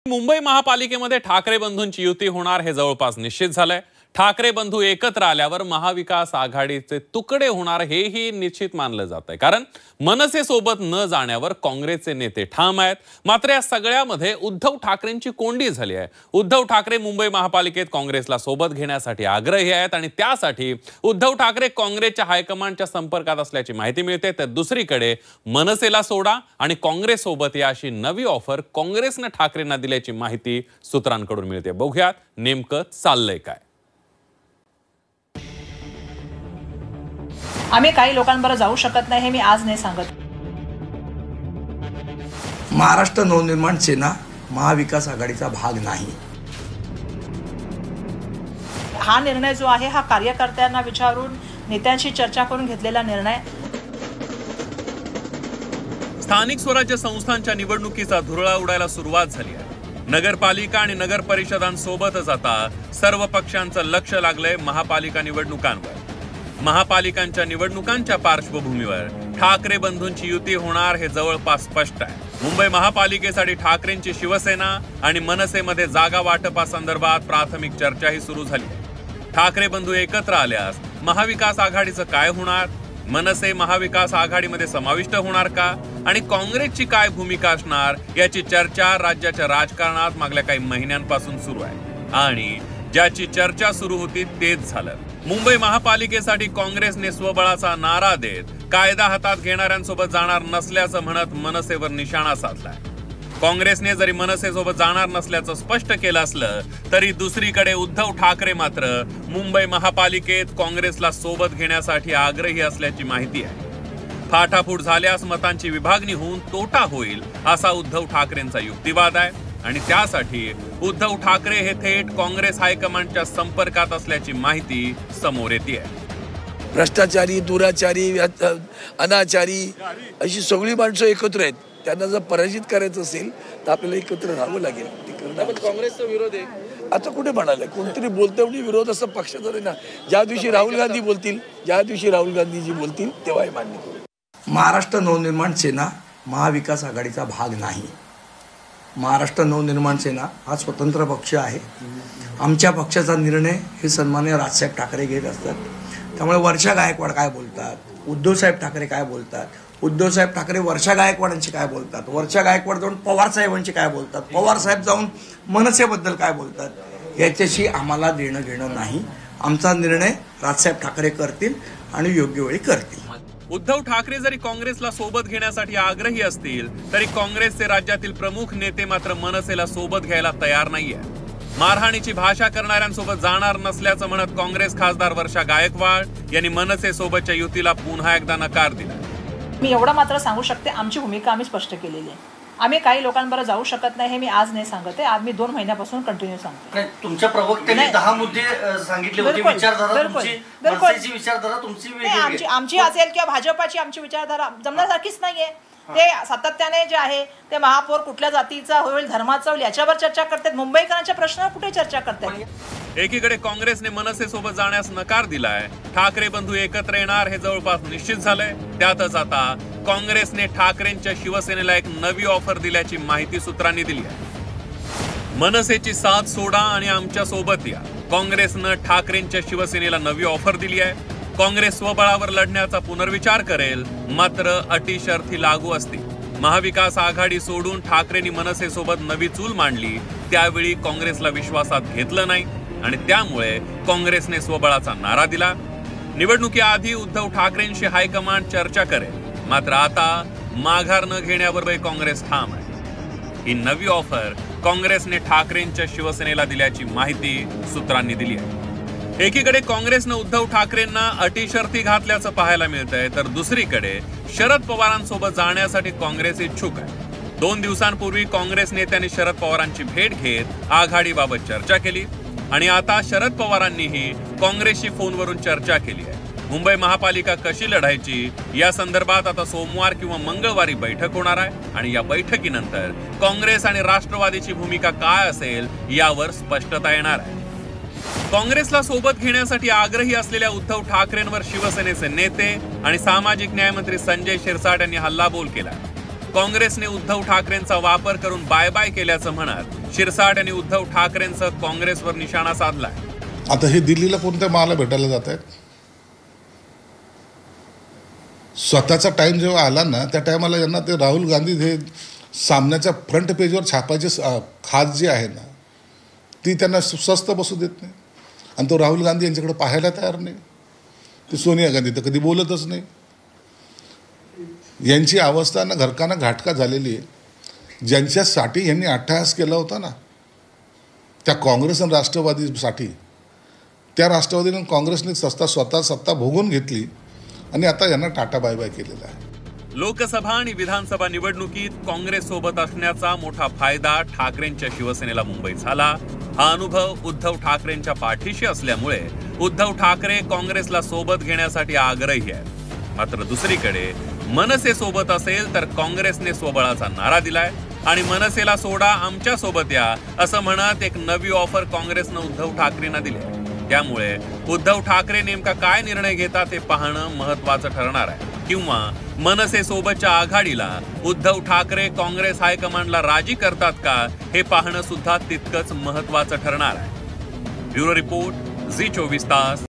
मुंबई महापालिकेमध्ये ठाकरे बंधूंची युती होणार हे जवळपास निश्चित झालंय। ठाकरे बंधू एकत्र आल्यावर महाविकास आघाडीचे तुकडे होणार हेही निश्चित मानलं जातंय, कारण मनसे सोबत न जाण्यावर काँग्रेसचे नेते ठाम आहेत। मात्र या सगळ्यामध्ये उद्धव ठाकरेंची कोंडी झाली आहे। उद्धव ठाकरे मुंबई महापालिकेत काँग्रेसला सोबत घेण्यासाठी आग्रही आहेत आणि त्यासाठी उद्धव ठाकरे काँग्रेसच्या हायकमांडच्या संपर्कात असल्याची माहिती मिळते। तर दुसरीकडे मनसेला सोडा आणि काँग्रेस सोबत या अशी नवी ऑफर काँग्रेसने ठाकरेंना दिल्याची माहिती सूत्रांकडून मिळते। बघूयात नेमकं चाललंय काय। आम्ही काही लोकांबरोबर जाऊ शकत नाही हे मी आज नाही सांगत। महाराष्ट्र नवनिर्माण सेना महाविकास आघाडीचा भाग नाही। हा निर्णय जो आहे हा कार्यकर्त्यांना विचारून नेत्यांशी चर्चा करून घेतलेला निर्णय। स्थानिक स्वराज्य संस्थांच्या निवडणुकीचा धुरळा उडायला सुरुवात झाली आहे। नगरपालिका आणि नगर परिषदांसोबतच आता सर्व पक्षांचं लक्ष लागलंय महापालिका निवडणुकांवर। महापालिकांच्या निवडणुकांच्या पार्श्वभूमीवर ठाकरे बंधूंची युती होणार हे जवळपास स्पष्ट आहे। मुंबई महापालिकेसाठी ठाकरेंची शिवसेना आणि मनसेमध्ये जागा वाटपासंदर्भात प्राथमिक चर्चाही सुरू झाली आहे। ठाकरे बंधू एकत्र आल्यास महाविकास आघाडीचं काय होणार, मनसे महाविकास आघाडीमध्ये समाविष्ट होणार का आणि काँग्रेसची काय भूमिका असणार याची चर्चा राज्याच्या राजकारणात मागल्या काही महिन्यांपासून सुरू आहे आणि ज्याची चर्चा सुरू होती तेच झालं। मुंबई महापालिकेसाठी काँग्रेसने स्वबळाचा नारा देत कायदा हातात घेणाऱ्यांसोबत जाणार नसल्याचं म्हणत मनसेवर निशाणा साधलाय। काँग्रेसने जरी मनसेसोबत जाणार नसल्याचं स्पष्ट केलं असलं तरी दुसरीकडे उद्धव ठाकरे मात्र मुंबई महापालिकेत काँग्रेसला सोबत घेण्यासाठी आग्रही असल्याची माहिती आहे। फाटाफूट झाल्यास मतांची विभागणी होऊन तोटा होईल असा उद्धव ठाकरेंचा युक्तिवाद आहे आणि त्यासाठी उद्धव ठाकरे हे थेट काँग्रेस हायकमांडच्या संपर्कात असल्याची माहिती समोर येते। भ्रष्टाचारी, दुराचारी, अनाचारी अशी सगळी माणसं एकत्र आहेत। त्यांना जर पराजित करायचं असेल तर आपल्याला एकत्र राहावं लागेल। काँग्रेसचा विरोध आहे आता कुठे म्हणाले, कोणतरी बोलतं म्हणजे विरोध असं पक्षाचा नाही ना। ज्या दिवशी राहुल गांधी बोलतील, ज्या दिवशी राहुल गांधीजी बोलतील तेव्हा हे मान्य करू। महाराष्ट्र नवनिर्माण सेना महाविकास आघाडीचा भाग नाही। महाराष्ट्र नवनिर्माण सेना हा स्वतंत्र पक्ष आहे। आमच्या पक्षाचा निर्णय हे सन्माननीय राजसाहेब ठाकरे घेत असतात। त्यामुळे वर्षा गायकवाड काय बोलतात, उद्धवसाहेब ठाकरे काय बोलतात, उद्धवसाहेब ठाकरे वर्षा गायकवाडांशी काय बोलतात, वर्षा गायकवाड जाऊन पवार साहेबांशी काय बोलतात, पवार साहेब जाऊन मनसेबद्दल काय बोलतात याच्याशी आम्हाला देणं घेणं नाही। आमचा निर्णय राजसाहेब ठाकरे करतील आणि योग्य वेळी करतील। उद्धव ठाकरे जरी काँग्रेसला सोबत घेण्यासाठी आग्रही असतील तरी काँग्रेसचे राज्यातील प्रमुख नेते मात्र मनसेला सोबत घ्यायला तयार नाहीये। मारहाणीची भाषा करणाऱ्यांसोबत जाणार नसल्याचं म्हणत काँग्रेस खासदार वर्षा गायकवाड यांनी मनसे सोबतच्या युतीला पुन्हा एकदा नकार दिला। मी एवढं मात्र सांगू शकते, आमची भूमिका आम्ही स्पष्ट केलेली आहे। आम्ही काही लोकांबरोबर जाऊ शकत नाही हे मी आज नाही सांगत आहे। आज मी 2 महिन्यापासून कंटिन्यू सांगते। तुमच्या प्रवक्त्यांनी 10 मुद्दे सांगितले होते। विचारधारा तुमची, मनसेची विचारधारा तुमची वेगळी, आमची असेल किंवा भाजपाची आमची विचारधारा जमण्यासारखीच नाहीये। ते सातत्याने जे आहे ते महापौर कुठल्या जातीचा होईल, धर्माचा होईल याच्यावर चर्चा करतात। मुंबईकरांच्या प्रश्नावर कुठे चर्चा करतात। एकीकडे काँग्रेसने मनसे सोबत जाण्यास नकार दिलाय। ठाकरे बंधू एकत्र येणार हे जवळपास निश्चित झालंय। त्यातच आता काँग्रेसने ठाकरेंच्या शिवसेनेला एक नवी ऑफर दिल्याची माहिती सूत्रांनी दिली आहे। मनसेची साथ सोडा आणि आमच्या सोबत या, काँग्रेसनं ठाकरेंच्या शिवसेनेला नवी ऑफर दिली आहे। काँग्रेस स्वबळावर लढण्याचा पुनर्विचार करेल, मात्र अटी शर्थी लागू असतील। महाविकास आघाडी सोडून ठाकरेंनी मनसेसोबत नवी चूल मांडली, त्यावेळी काँग्रेसला विश्वासात घेतलं नाही आणि त्यामुळे काँग्रेसने स्वबळाचा नारा दिला। निवडणुकीआधी उद्धव ठाकरेंशी हायकमांड चर्चा करेल, मात्र आता माघार न घेण्यावर काँग्रेस ठाम आहे। ही नवी ऑफर काँग्रेसने ठाकरेंच्या शिवसेनेला दिल्याची माहिती सूत्रांनी दिली आहे। एकीकडे काँग्रेसनं उद्धव ठाकरेंना अटी शर्थी घातल्याचं पाहायला मिळतंय, तर दुसरीकडे शरद पवारांसोबत जाण्यासाठी काँग्रेस इच्छुक आहे। 2 दिवसांपूर्वी काँग्रेस नेत्यांनी शरद पवारांची भेट घेत आघाडीबाबत चर्चा केली आणि आता शरद पवारांनीही काँग्रेसशी फोनवरून चर्चा केली आहे। मुंबई महापालिका कशी लढायची या संदर्भात आता सोमवार किंवा मंगळवारी बैठक होणार आहे आणि या बैठकीनंतर काँग्रेस आणि राष्ट्रवादीची भूमिका काय असेल यावर स्पष्टता येणार आहे। काँग्रेसला सोबत घेण्यासाठी आग्रही असलेल्या उद्धव ठाकरेंवर शिवसेनेचे नेते आणि सामाजिक न्याय मंत्री संजय शिरसाट यांनी हल्लाबोल केला। काँग्रेसने उद्धव ठाकरेंचा वापर करून बाय बाय केल्याचं म्हणत शिरसाट यांनी उद्धव ठाकरेंचं काँग्रेसवर निशाणा साधलाय. आता हे दिल्लीला कोणत्या मला भेटायला जात आहेत? स्वतःचा टाइम जेव्हा आला ना त्या टायमाला यांना ते राहुल गांधी हे सामन्याच्या फ्रंट पेजवर छापायचे खास जी आहे ना ती त्यांना स्वस्त बसू देत नाही. आणि तो राहुल गांधी यांच्याकडे पाहायला तयार नाही. ते सोनिया गांधी तर कधी बोलतच नाही. यांची अवस्था ना घरकाना घाटका झालेली आहे. ज्यांच्यासाठी यांनी अट्टहास केला होता ना त्या काँग्रेस आणि राष्ट्रवादीसाठी, त्या राष्ट्रवादीने काँग्रेसने स्वतः सत्ता भोगून घेतली आणि आता यांना टाटा बाय बाय केलेला आहे. लोकसभा आणि विधानसभा निवडणुकीत काँग्रेस सोबत असण्याचा मोठा फायदा ठाकरेंच्या शिवसेनेला मुंबईत झाला. हा अनुभव उद्धव ठाकरेंच्या पाठीशी असल्यामुळे उद्धव ठाकरे काँग्रेसला सोबत घेण्यासाठी आग्रही आहेत. मात्र दुसरीकडे मनसे सोबत असेल तर काँग्रेसने स्वबळाचा नारा दिलाय आणि मनसेला सोडा आमच्या सोबत या असं म्हणत एक नवी ऑफर काँग्रेसनं उद्धव ठाकरेंना दिली. त्यामुळे उद्धव ठाकरे नेमका काय निर्णय घेतात हे पाहणं महत्वाचं ठरणार आहे. किंवा मनसे सोबतच्या आघाडीला उद्धव ठाकरे काँग्रेस हायकमांडला राजी करतात का हे पाहणं सुद्धा तितकंच महत्वाचं ठरणार आहे. ब्युरो रिपोर्ट, झी 24 तास.